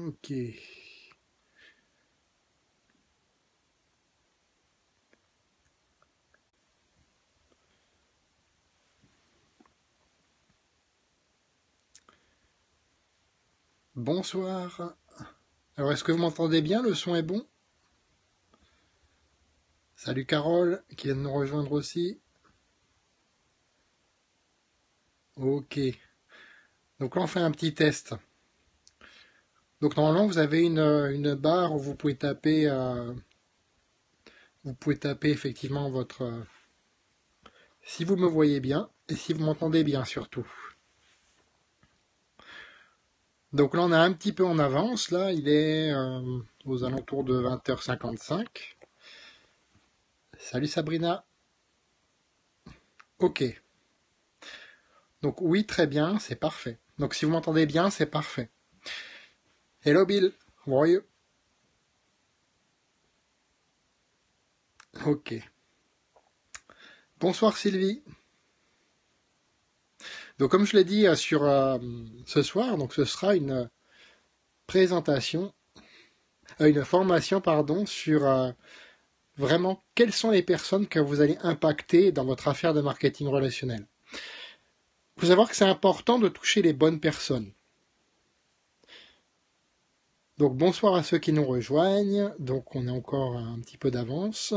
Ok. Bonsoir. Alors, est-ce que vous m'entendez bien? Le son est bon? Salut Carole, qui vient de nous rejoindre aussi. Ok. Donc là, on fait un petit test. Donc normalement, vous avez une barre où vous pouvez taper effectivement votre... si vous me voyez bien, et si vous m'entendez bien surtout. Donc là, on est un petit peu en avance. Là, il est aux alentours de 20h55. Salut Sabrina. Ok. Donc oui, très bien, c'est parfait. Donc si vous m'entendez bien, c'est parfait. Hello Bill, how are you? Ok. Bonsoir Sylvie. Donc comme je l'ai dit sur ce soir, donc ce sera une présentation, une formation pardon sur vraiment quelles sont les personnes que vous allez impacter dans votre affaire de marketing relationnel. Il faut savoir que c'est important de toucher les bonnes personnes. Donc bonsoir à ceux qui nous rejoignent. Donc on a encore un petit peu d'avance.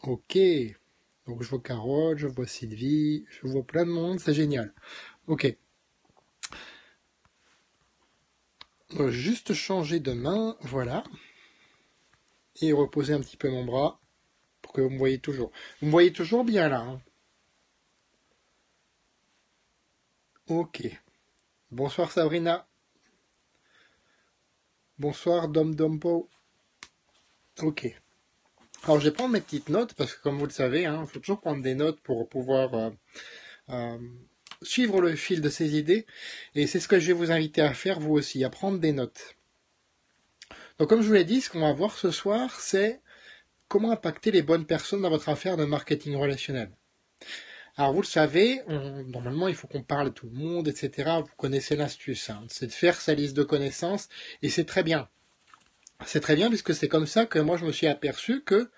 Ok. Donc je vois Carole, je vois Sylvie, je vois plein de monde, c'est génial. Ok. Donc, juste changer de main, voilà. Et reposer un petit peu mon bras pour que vous me voyez toujours. Vous me voyez toujours bien là, hein? Ok. Bonsoir Sabrina. Bonsoir Dom Dompo. Ok. Alors je vais prendre mes petites notes parce que comme vous le savez, hein, il faut toujours prendre des notes pour pouvoir euh, suivre le fil de ces idées. Et c'est ce que je vais vous inviter à faire vous aussi, à prendre des notes. Donc comme je vous l'ai dit, ce qu'on va voir ce soir, c'est comment impacter les bonnes personnes dans votre affaire de marketing relationnel. Alors vous le savez, normalement il faut qu'on parle à tout le monde, etc. Vous connaissez l'astuce, hein, c'est de faire sa liste de connaissances, et c'est très bien. C'est très bien puisque c'est comme ça que moi je me suis aperçu que,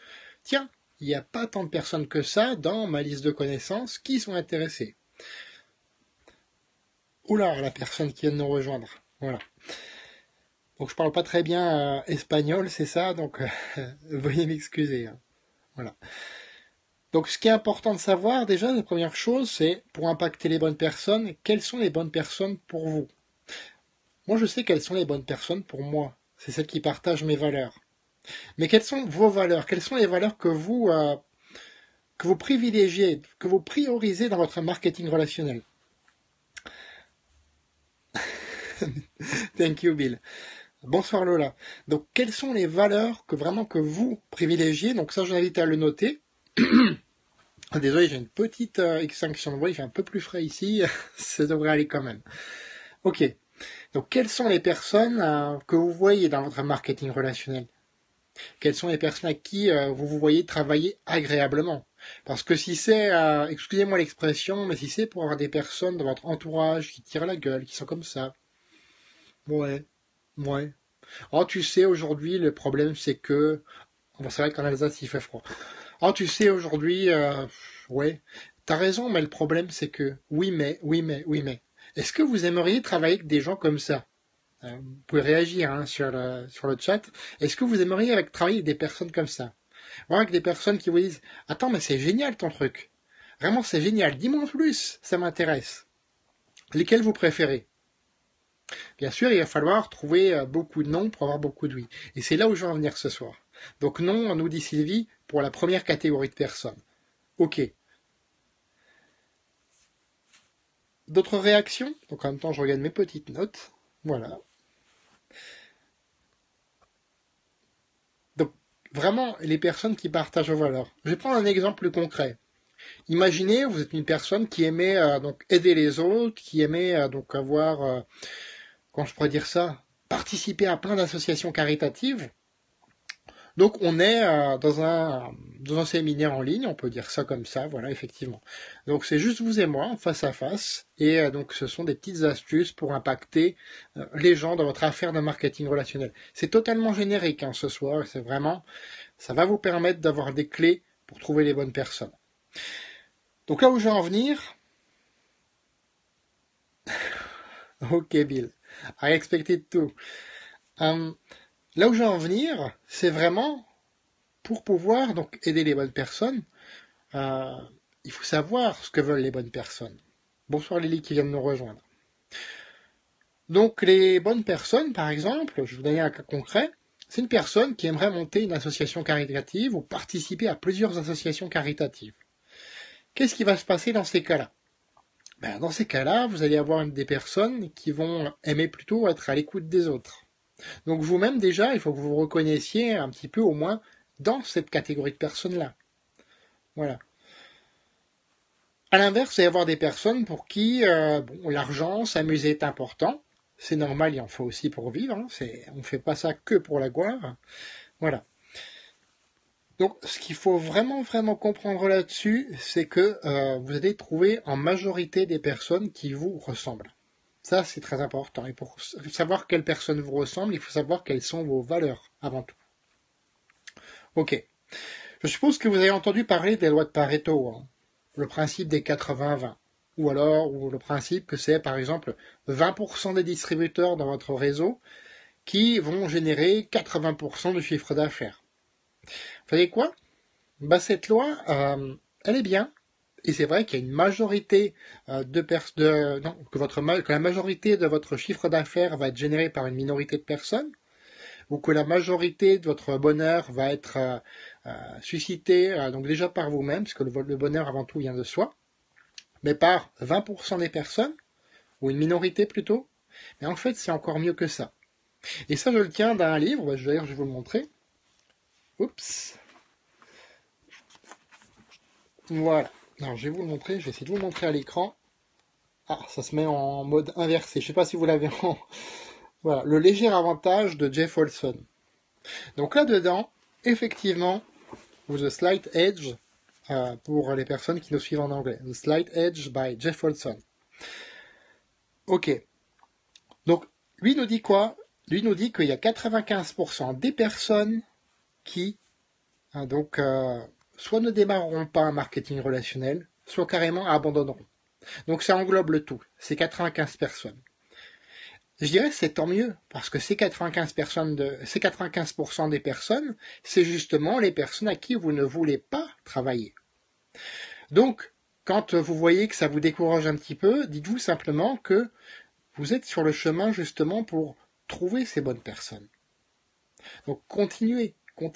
tiens, il n'y a pas tant de personnes que ça dans ma liste de connaissances qui sont intéressées. Oula, la personne qui vient de nous rejoindre. Voilà. Donc je parle pas très bien espagnol, c'est ça, donc veuillez m'excuser, hein. Voilà. Donc ce qui est important de savoir déjà, la première chose, c'est pour impacter les bonnes personnes, quelles sont les bonnes personnes pour vous? Moi je sais quelles sont les bonnes personnes pour moi. C'est celles qui partagent mes valeurs. Mais quelles sont vos valeurs? Quelles sont les valeurs que vous privilégiez, que vous priorisez dans votre marketing relationnel? Thank you Bill. Bonsoir Lola. Donc quelles sont les valeurs que vraiment que vous privilégiez? Donc ça je vous invite à le noter. Désolé, j'ai une petite extinction de voix, il fait un peu plus frais ici, ça devrait aller quand même. Ok, donc quelles sont les personnes que vous voyez dans votre marketing relationnel? Quelles sont les personnes à qui vous vous voyez travailler agréablement? Parce que si c'est, excusez-moi l'expression, mais si c'est pour avoir des personnes dans votre entourage qui tirent la gueule, qui sont comme ça, ouais, ouais. Oh, tu sais, aujourd'hui, le problème, c'est que... Bon, c'est vrai qu'en Alsace, il fait froid. Oh, tu sais, aujourd'hui, ouais, t'as raison, mais le problème, c'est que... Oui, mais, oui, mais, oui, mais... Est-ce que vous aimeriez travailler avec des gens comme ça? Vous pouvez réagir hein, sur le chat. Est-ce que vous aimeriez travailler avec des personnes comme ça? Voilà, avec des personnes qui vous disent attends, mais c'est génial ton truc. Vraiment, c'est génial. Dis-moi en plus, ça m'intéresse. Lesquels vous préférez? Bien sûr, il va falloir trouver beaucoup de non pour avoir beaucoup de oui. Et c'est là où je vais en venir ce soir. Donc non, nous dit Sylvie, pour la première catégorie de personnes. Ok. D'autres réactions? Donc en même temps, je regarde mes petites notes. Voilà. Donc vraiment, les personnes qui partagent vos valeurs. Je vais prendre un exemple plus concret. Imaginez, vous êtes une personne qui aimait donc aider les autres, qui aimait donc avoir, comment je pourrais dire ça, participer à plein d'associations caritatives. Donc on est dans un séminaire en ligne, on peut dire ça comme ça, voilà, effectivement. Donc c'est juste vous et moi, face à face, et donc ce sont des petites astuces pour impacter les gens dans votre affaire de marketing relationnel. C'est totalement générique hein, ce soir, c'est vraiment, ça va vous permettre d'avoir des clés pour trouver les bonnes personnes. Donc là où je vais en venir, ok Bill, I expected to. Là où je vais en venir, c'est vraiment pour pouvoir donc aider les bonnes personnes. Il faut savoir ce que veulent les bonnes personnes. Bonsoir Lily qui vient de nous rejoindre. Donc les bonnes personnes, par exemple, je vais vous donner un cas concret, c'est une personne qui aimerait monter une association caritative ou participer à plusieurs associations caritatives. Qu'est-ce qui va se passer dans ces cas-là? Dans ces cas-là, vous allez avoir des personnes qui vont aimer plutôt être à l'écoute des autres. Donc vous-même déjà, il faut que vous vous reconnaissiez un petit peu au moins dans cette catégorie de personnes-là. Voilà. À l'inverse, il va y avoir des personnes pour qui l'argent, s'amuser est important. C'est normal, il en faut aussi pour vivre. Hein. On ne fait pas ça que pour la gloire. Voilà. Donc, ce qu'il faut vraiment, vraiment comprendre là-dessus, c'est que vous allez trouver en majorité des personnes qui vous ressemblent. Ça, c'est très important. Et pour savoir quelles personnes vous ressemblent, il faut savoir quelles sont vos valeurs, avant tout. Ok. Je suppose que vous avez entendu parler des lois de Pareto, hein. Le principe des 80-20. Ou le principe que c'est, par exemple, 20% des distributeurs dans votre réseau qui vont générer 80% du chiffre d'affaires. Vous savez quoi? Cette loi, elle est bien. Et c'est vrai qu'il y a une majorité que la majorité de votre chiffre d'affaires va être généré par une minorité de personnes, ou que la majorité de votre bonheur va être suscité donc déjà par vous-même, parce que le bonheur avant tout vient de soi, mais par 20% des personnes, ou une minorité plutôt. Mais en fait, c'est encore mieux que ça. Et ça, je le tiens d'un livre, d'ailleurs, je vais vous le montrer. Oups. Voilà. Alors, je vais vous le montrer, je vais essayer de vous le montrer à l'écran. Ah, ça se met en mode inversé. Je ne sais pas si vous l'avez en... Voilà, le léger avantage de Jeff Olson. Donc là-dedans, effectivement, The Slight Edge, pour les personnes qui nous suivent en anglais. The Slight Edge by Jeff Olson. Ok. Donc, lui nous dit quoi? Lui nous dit qu'il y a 95% des personnes qui, soit ne démarreront pas un marketing relationnel, soit carrément abandonneront. Donc ça englobe le tout, ces 95 personnes. Je dirais que c'est tant mieux, parce que ces 95% des personnes, c'est justement les personnes à qui vous ne voulez pas travailler. Donc, quand vous voyez que ça vous décourage un petit peu, dites-vous simplement que vous êtes sur le chemin justement pour trouver ces bonnes personnes. Donc continuez. Vous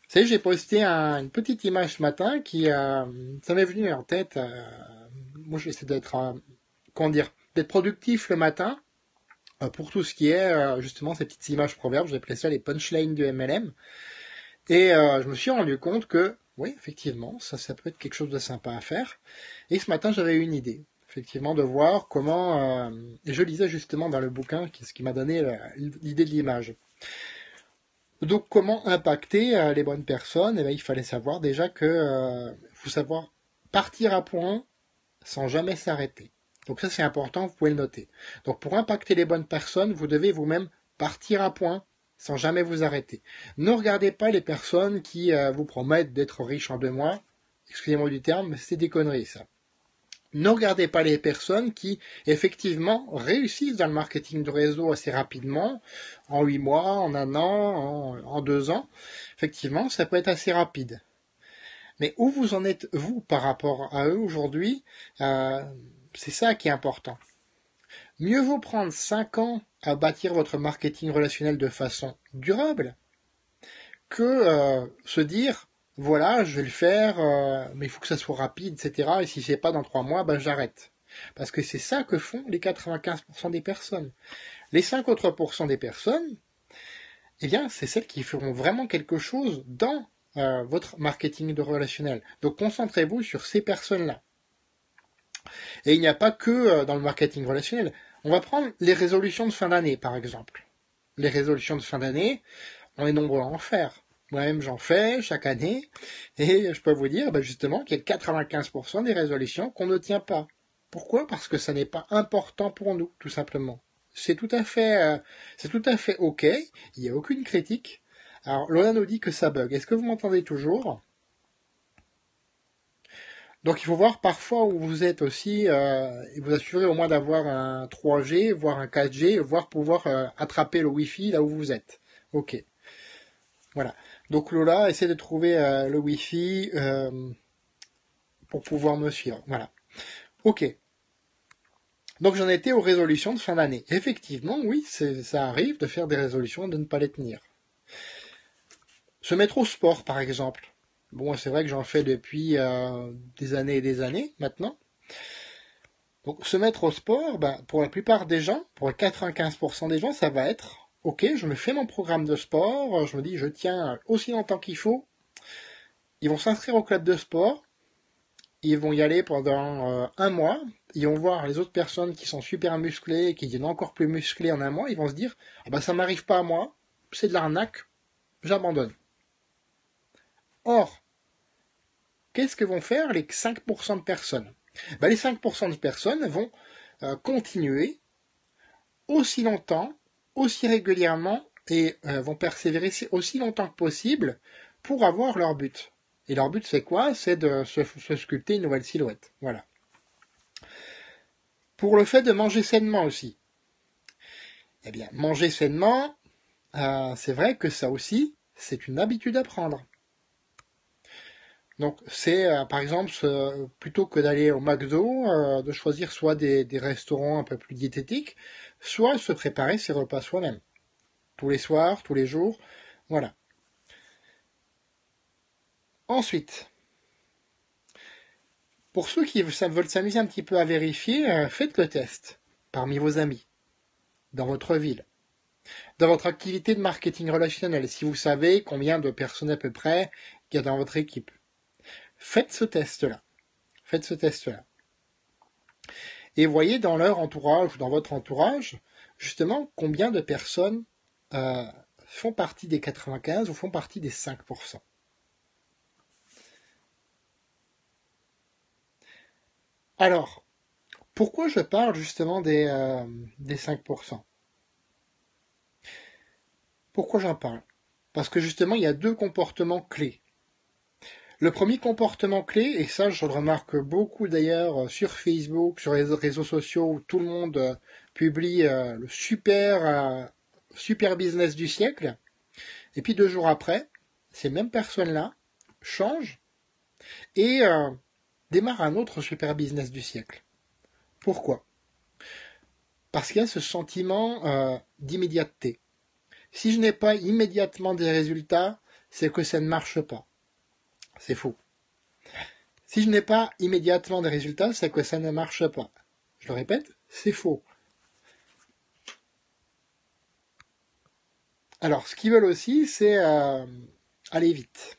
savez, j'ai posté une petite image ce matin qui, ça m'est venu en tête. Moi, j'essaie d'être, d'être productif le matin pour tout ce qui est justement ces petites images proverbes. J'ai appelé ça les punchlines du MLM. Et je me suis rendu compte que, oui, effectivement, ça peut être quelque chose de sympa à faire. Et ce matin, j'avais eu une idée, effectivement, de voir comment... et je lisais justement dans le bouquin ce qui m'a donné l'idée de l'image. Donc, comment impacter les bonnes personnes? Il fallait savoir déjà que faut savoir partir à point sans jamais s'arrêter. Donc ça, c'est important, vous pouvez le noter. Donc, pour impacter les bonnes personnes, vous devez vous-même partir à point sans jamais vous arrêter. Ne regardez pas les personnes qui vous promettent d'être riches en 2 mois. Excusez-moi du terme, mais c'est des conneries, ça. Ne regardez pas les personnes qui, effectivement, réussissent dans le marketing de réseau assez rapidement, en 8 mois, en 1 an, en 2 ans. Effectivement, ça peut être assez rapide. Mais où vous en êtes, vous, par rapport à eux aujourd'hui, c'est ça qui est important. Mieux vaut prendre 5 ans à bâtir votre marketing relationnel de façon durable que se dire voilà, je vais le faire, mais il faut que ça soit rapide, etc. Et si c'est pas dans 3 mois, j'arrête. Parce que c'est ça que font les 95% des personnes. Les 5 autres pourcents des personnes, c'est celles qui feront vraiment quelque chose dans votre marketing de relationnel. Donc concentrez-vous sur ces personnes-là. Et il n'y a pas que dans le marketing relationnel. On va prendre les résolutions de fin d'année, par exemple. Les résolutions de fin d'année, on est nombreux à en faire. Moi-même, j'en fais chaque année. Et je peux vous dire, justement, qu'il y a 95% des résolutions qu'on ne tient pas. Pourquoi? Parce que ça n'est pas important pour nous, tout simplement. C'est tout à fait OK. Il n'y a aucune critique. Alors, Lola nous dit que ça bug. Est-ce que vous m'entendez toujours? Donc il faut voir parfois où vous êtes aussi, et vous assurer au moins d'avoir un 3G, voire un 4G, voire pouvoir attraper le Wi-Fi là où vous êtes. Ok, voilà. Donc Lola essaie de trouver le Wi-Fi pour pouvoir me suivre. Voilà. Ok. Donc j'en étais aux résolutions de fin d'année. Effectivement, oui, ça arrive de faire des résolutions et de ne pas les tenir. Se mettre au sport, par exemple. Bon, c'est vrai que j'en fais depuis des années et des années maintenant. Donc se mettre au sport, pour la plupart des gens, pour 95% des gens, ça va être ok, je me fais mon programme de sport, je me dis je tiens aussi longtemps qu'il faut. Ils vont s'inscrire au club de sport, ils vont y aller pendant un mois, ils vont voir les autres personnes qui sont super musclées et qui deviennent encore plus musclées en un mois, ils vont se dire ça m'arrive pas à moi, c'est de l'arnaque, j'abandonne. Or, qu'est-ce que vont faire les 5% de personnes? Les 5% de personnes vont continuer aussi longtemps, aussi régulièrement et vont persévérer aussi longtemps que possible pour avoir leur but. Et leur but, c'est quoi? C'est de se sculpter une nouvelle silhouette. Voilà. Pour le fait de manger sainement aussi. Eh bien, manger sainement, c'est vrai que ça aussi, c'est une habitude à prendre. Donc, c'est par exemple, plutôt que d'aller au McDo, de choisir soit des restaurants un peu plus diététiques, soit se préparer ses repas soi-même. Tous les soirs, tous les jours, voilà. Ensuite, pour ceux qui veulent s'amuser un petit peu à vérifier, faites le test parmi vos amis, dans votre ville, dans votre activité de marketing relationnel, si vous savez combien de personnes à peu près il y a dans votre équipe. Faites ce test-là. Faites ce test-là. Et voyez dans leur entourage ou dans votre entourage, justement, combien de personnes font partie des 95 ou font partie des 5%. Alors, pourquoi je parle justement des 5%? Pourquoi j'en parle? Parce que justement, il y a deux comportements clés. Le premier comportement clé, et ça je le remarque beaucoup d'ailleurs sur Facebook, sur les réseaux sociaux où tout le monde publie le super business du siècle, et puis 2 jours après, ces mêmes personnes-là changent et démarrent un autre super business du siècle. Pourquoi? Parce qu'il y a ce sentiment d'immédiateté. Si je n'ai pas immédiatement des résultats, c'est que ça ne marche pas. C'est faux. Si je n'ai pas immédiatement des résultats, c'est que ça ne marche pas. Je le répète, c'est faux. Alors, ce qu'ils veulent aussi, c'est aller vite.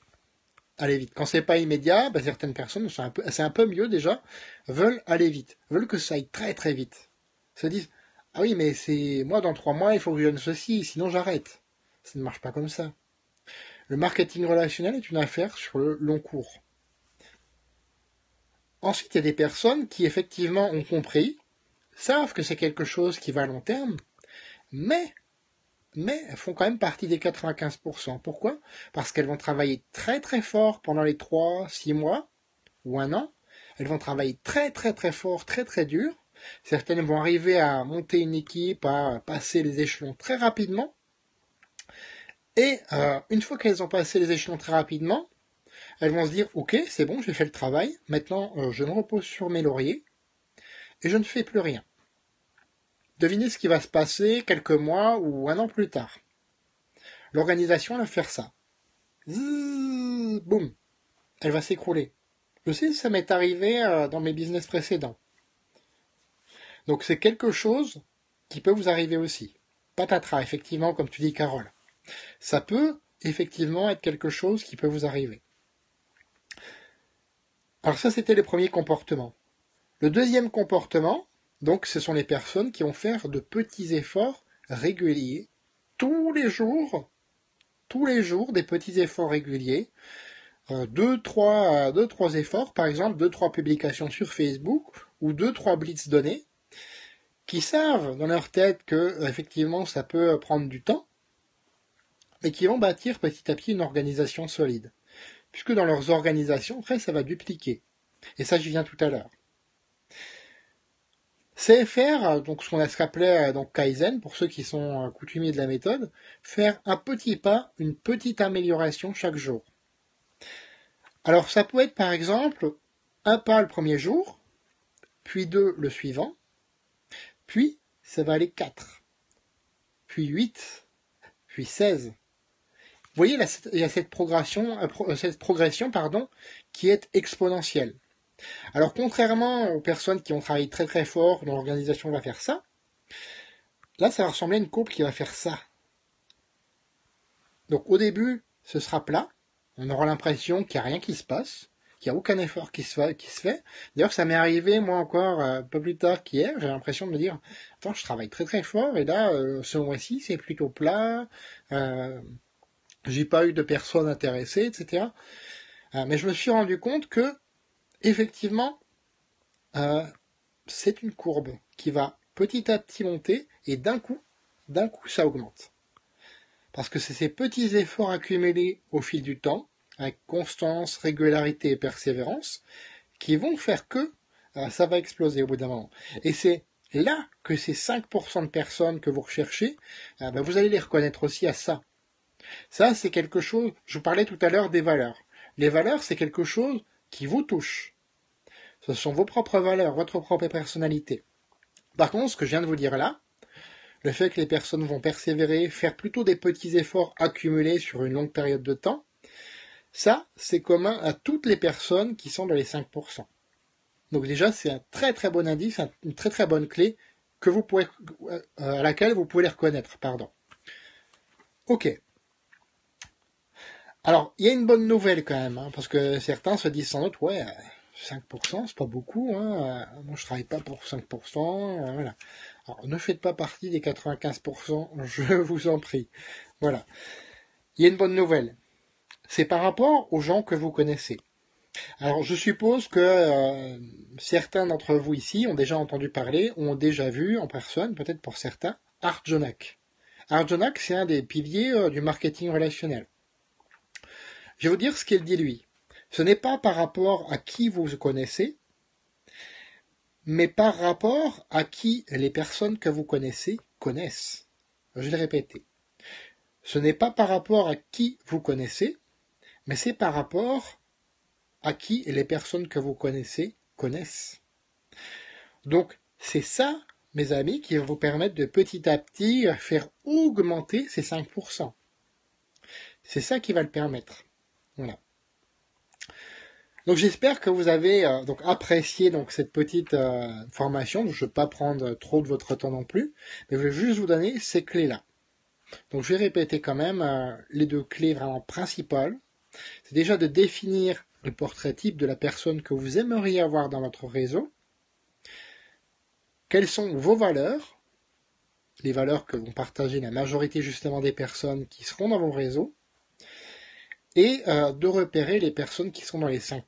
Aller vite. Quand c'est pas immédiat, certaines personnes, c'est un peu mieux déjà, veulent aller vite, veulent que ça aille très très vite. Se disent, ah oui, mais c'est moi dans 3 mois, il faut que je donne ceci, sinon j'arrête. Ça ne marche pas comme ça. Le marketing relationnel est une affaire sur le long cours. Ensuite, il y a des personnes qui effectivement ont compris, savent que c'est quelque chose qui va à long terme, mais elles font quand même partie des 95%. Pourquoi? Parce qu'elles vont travailler très très fort pendant les 3, 6 mois ou un an. Elles vont travailler très très très fort, très très dur. Certaines vont arriver à monter une équipe, à passer les échelons très rapidement. Et une fois qu'elles ont passé les échelons très rapidement, elles vont se dire ok, c'est bon, j'ai fait le travail, maintenant je me repose sur mes lauriers et je ne fais plus rien. Devinez ce qui va se passer quelques mois ou un an plus tard. L'organisation va faire ça. Zzz, boum, elle va s'écrouler. Je sais, ça m'est arrivé dans mes business précédents. Donc c'est quelque chose qui peut vous arriver aussi. Patatras, effectivement, comme tu dis, Carole. Ça peut effectivement être quelque chose qui peut vous arriver. Alors ça, c'était les premiers comportements. Le deuxième comportement, donc, ce sont les personnes qui vont faire de petits efforts réguliers tous les jours tous les jours des petits efforts réguliers, deux, trois efforts, par exemple, deux, trois publications sur Facebook ou deux, trois blitz donnés, qui savent dans leur tête que, effectivement, ça peut prendre du temps, et qui vont bâtir petit à petit une organisation solide. Puisque dans leurs organisations, après, ça va dupliquer. Et ça, j'y viens tout à l'heure. C'est faire, donc ce qu'on a appelé donc Kaizen, pour ceux qui sont coutumiers de la méthode, faire un petit pas, une petite amélioration chaque jour. Alors ça peut être par exemple un pas le premier jour, puis 2 le suivant, puis ça va aller 4, puis 8, puis 16. Vous voyez, là, il y a cette progression qui est exponentielle. Alors contrairement aux personnes qui ont travaillé très très fort, dont l'organisation va faire ça, là ça va ressembler à une courbe qui va faire ça. Donc au début, ce sera plat, on aura l'impression qu'il n'y a rien qui se passe, qu'il n'y a aucun effort qui se fait. D'ailleurs ça m'est arrivé moi encore un peu plus tard qu'hier, j'ai l'impression de me dire, attends, je travaille très très fort, et là, ce mois-ci c'est plutôt plat, j'ai pas eu de personnes intéressées, etc. Mais je me suis rendu compte que effectivement, c'est une courbe qui va petit à petit monter et d'un coup, ça augmente. Parce que c'est ces petits efforts accumulés au fil du temps, avec constance, régularité et persévérance, qui vont faire que ça va exploser au bout d'un moment. Et c'est là que ces 5% de personnes que vous recherchez, vous allez les reconnaître aussi à ça. Ça, c'est quelque chose, je vous parlais tout à l'heure des valeurs. Les valeurs, c'est quelque chose qui vous touche. Ce sont vos propres valeurs, votre propre personnalité. Par contre, ce que je viens de vous dire là, le fait que les personnes vont persévérer, faire plutôt des petits efforts accumulés sur une longue période de temps, ça, c'est commun à toutes les personnes qui sont dans les 5%. Donc déjà, c'est un très très bon indice, une très très bonne clé que vous pouvez, à laquelle vous pouvez les reconnaître. Ok. Alors, il y a une bonne nouvelle quand même, parce que certains se disent sans doute, ouais, 5%, c'est pas beaucoup, moi je travaille pas pour 5%, voilà. Alors, ne faites pas partie des 95%, je vous en prie. Voilà. Il y a une bonne nouvelle. C'est par rapport aux gens que vous connaissez. Alors, je suppose que certains d'entre vous ici ont déjà entendu parler, ont déjà vu en personne, peut-être pour certains, Art Jonak. Art Jonak, c'est un des piliers du marketing relationnel. Je vais vous dire ce qu'il dit lui. Ce n'est pas par rapport à qui vous connaissez, mais par rapport à qui les personnes que vous connaissez connaissent. Je vais le répéter. Ce n'est pas par rapport à qui vous connaissez, mais c'est par rapport à qui les personnes que vous connaissez connaissent. Donc, c'est ça, mes amis, qui va vous permettre de petit à petit faire augmenter ces 5%. C'est ça qui va le permettre. Voilà. Donc j'espère que vous avez donc apprécié donc cette petite formation. Je ne vais pas prendre trop de votre temps non plus, mais je vais juste vous donner ces clés-là. Donc je vais répéter quand même les deux clés vraiment principales. C'est déjà de définir le portrait type de la personne que vous aimeriez avoir dans votre réseau. Quelles sont vos valeurs, les valeurs que vont partager la majorité justement des personnes qui seront dans vos réseaux, et de repérer les personnes qui sont dans les 5%.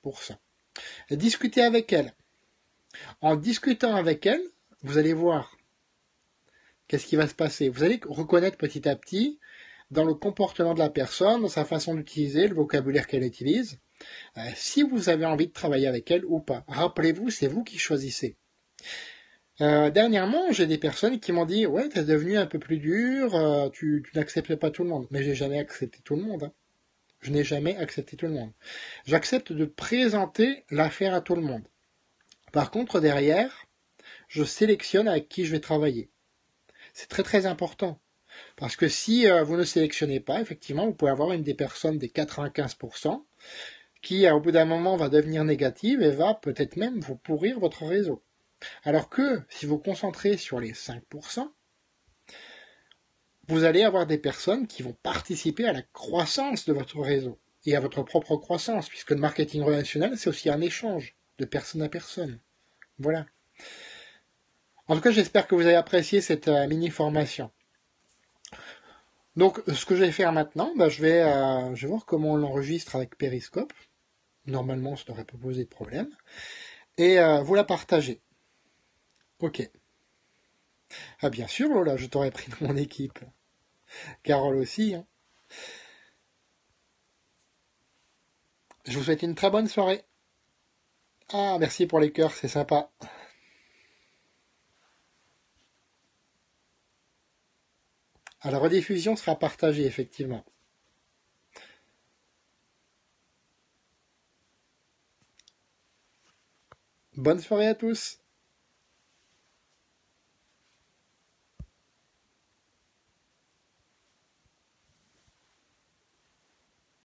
Discutez avec elles. En discutant avec elles, vous allez voir qu'est-ce qui va se passer. Vous allez reconnaître petit à petit dans le comportement de la personne, dans sa façon d'utiliser, le vocabulaire qu'elle utilise, si vous avez envie de travailler avec elle ou pas. Rappelez-vous, c'est vous qui choisissez. Dernièrement, j'ai des personnes qui m'ont dit « Ouais, t'es devenu un peu plus dur, tu n'acceptes pas tout le monde. » Mais j'ai jamais accepté tout le monde. Hein. Je n'ai jamais accepté tout le monde. J'accepte de présenter l'affaire à tout le monde. Par contre, derrière, je sélectionne avec qui je vais travailler. C'est très très important. Parce que si vous ne sélectionnez pas, effectivement, vous pouvez avoir une des personnes des 95% qui, au bout d'un moment, va devenir négative et va peut-être même vous pourrir votre réseau. Alors que, si vous concentrez sur les 5%, vous allez avoir des personnes qui vont participer à la croissance de votre réseau et à votre propre croissance, puisque le marketing relationnel, c'est aussi un échange de personne à personne. Voilà. En tout cas, j'espère que vous avez apprécié cette mini-formation. Donc, ce que je vais faire maintenant, bah, je vais voir comment on l'enregistre avec Periscope. Normalement, ça ne devrait pas poser de problème. Et vous la partagez. Ok. Ah bien sûr, Lola, je t'aurais pris dans mon équipe. Carole aussi. Hein. Je vous souhaite une très bonne soirée. Ah, merci pour les cœurs, c'est sympa. À la rediffusion sera partagée, effectivement. Bonne soirée à tous.